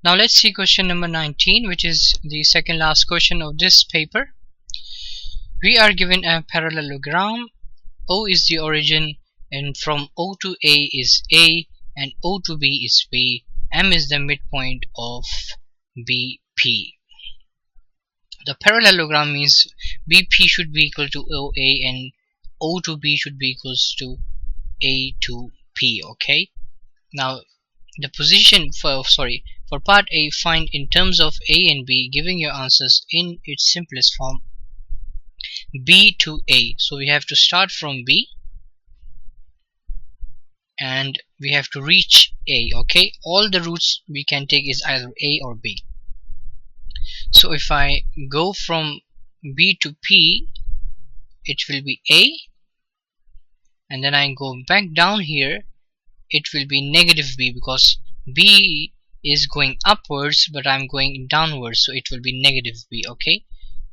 Now let's see question number 19, which is the second last question of this paper. We are given a parallelogram. O is the origin, and from O to A is A, and O to B is B. M is the midpoint of BP. The parallelogram means BP should be equal to OA and O to B should be equals to A to P. Okay. Now the position for part A, find in terms of A and B, giving your answers in its simplest form, B to A. So we have to start from B and we have to reach A. Okay, all the routes we can take is either A or B. So if I go from B to P, it will be A, and then I go back down here, it will be negative B, because B is going upwards but I'm going downwards, so it will be negative B. Okay,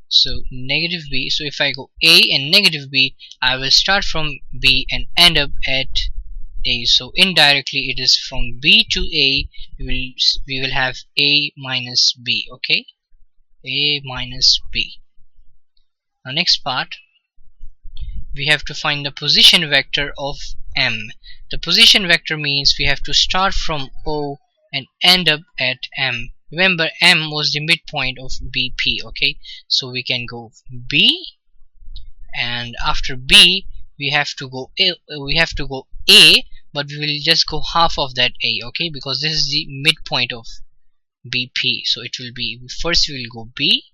so negative B. So if I go A and negative B, I will start from B and end up at A. So indirectly it is from B to A, we will have A minus B. Okay, A minus B. Now next part, we have to find the position vector of M. The position vector means we have to start from O and end up at M. Remember, M was the midpoint of BP. Okay, so we can go B, and after B we have to go A, but we will just go half of that A. Okay, because this is the midpoint of BP, so it will be, first we will go B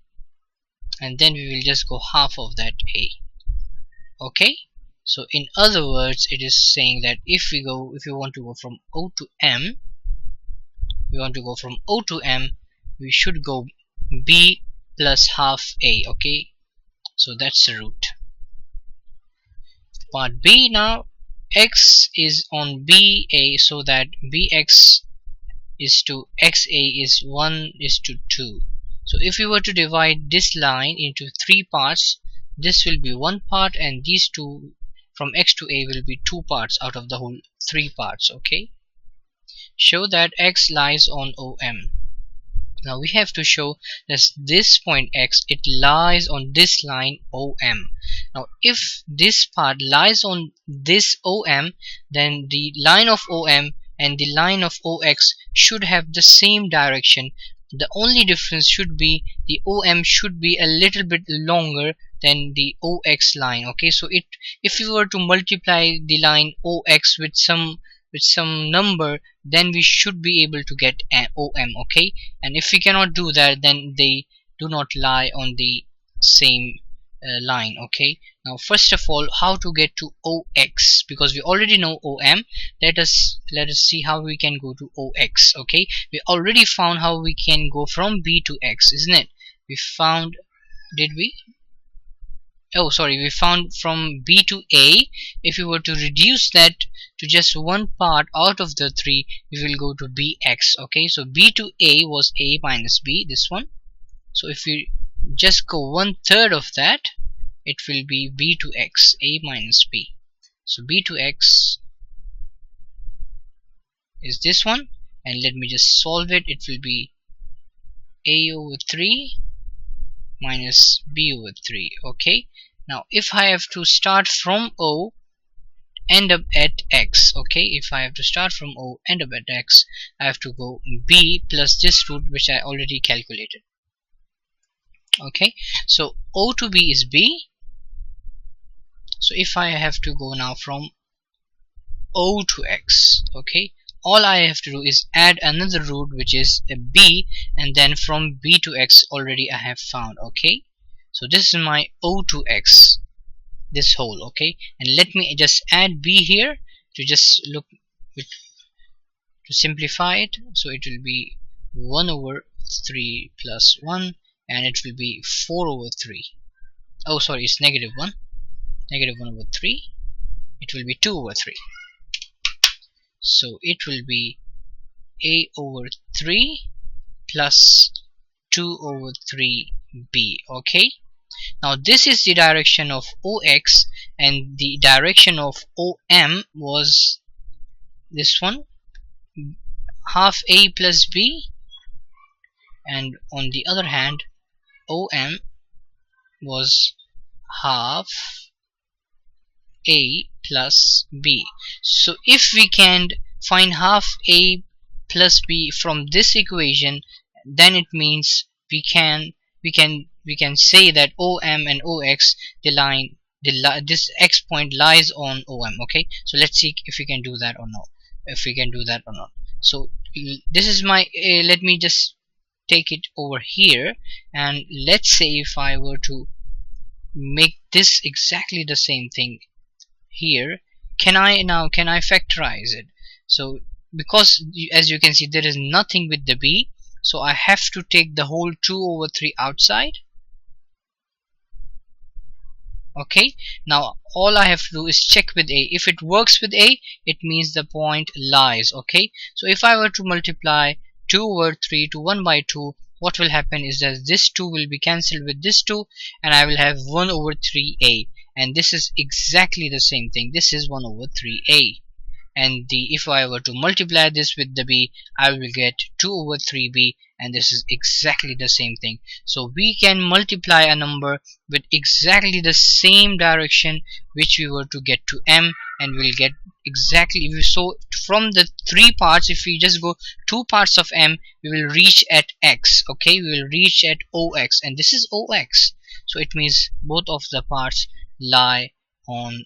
and then we will just go half of that A. Okay, so in other words, it is saying that if we want to go from O to M, we should go B plus half A. Okay, so that's the route. Part B now, X is on BA, so that BX is to XA is 1 is to 2. So if we were to divide this line into 3 parts, this will be 1 part, and these two from X to A will be 2 parts out of the whole 3 parts. Okay, show that X lies on OM. Now we have to show that this point X, it lies on this line OM. Now if this part lies on this OM, then the line of OM and the line of OX should have the same direction. The only difference should be the OM should be a little bit longer than the OX line. Okay, so if you were to multiply the line OX with some number, then we should be able to get an OM. Okay, and if we cannot do that, then they do not lie on the same line. Okay, now first of all, how to get to OX, because we already know OM. Let us see how we can go to OX. Okay, we already found how we can go from B to X, isn't it? We found, did we? Oh sorry, we found from B to A. If we were to reduce that to just one part out of the 3, we will go to BX. Okay, so B to A was A minus B, this one. So if we just go 1/3 of that, it will be B to X, A minus B. So B to X is this one, and let me just solve it. It will be A over 3 minus B over 3. Okay, now if I have to start from O, end up at X. Okay, if I have to start from O, end up at X, I have to go B plus this route which I already calculated. Okay, so O to B is B. So if I have to go now from O to X, okay, all I have to do is add another route which is a B, and then from B to X already I have found. Okay, so this is my O to X, this whole. Okay, and let me just add B here to just look to simplify it. So it will be 1 over 3 plus 1, and it will be 4 over 3. Oh sorry, it's negative 1 over 3. It will be 2 over 3. So it will be A over 3 plus 2 over 3b. Okay, now this is the direction of OX, and the direction of OM was this one, half A plus B and on the other hand OM was half A plus B. So if we can find half A plus B from this equation, then it means we can say that OM and OX, the line this X point lies on OM. Okay, so let's see if we can do that or not. So this is my let me just take it over here, and let's say if I were to make this exactly the same thing here, can I factorize it? So because as you can see there is nothing with the B, so I have to take the whole 2/3 outside. Okay, now all I have to do is check with A. If it works with A, it means the point lies. Okay, so if I were to multiply 2/3 to 1/2, what will happen is that this 2 will be cancelled with this 2, and I will have 1/3A, and this is exactly the same thing. This is 1/3A, and if I were to multiply this with the B, I will get 2/3B, and this is exactly the same thing. So we can multiply a number with exactly the same direction which we were to get to M, and we'll get exactly. So from the three parts, if we just go two parts of M, we will reach at X. Okay, we will reach at OX, and this is OX, so it means both of the parts lie on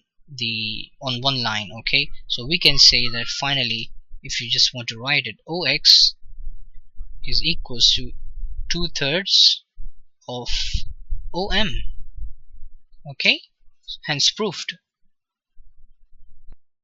one line. Okay, so we can say that finally, if you just want to write it, OX is equals to 2/3 of OM. Okay, hence proved.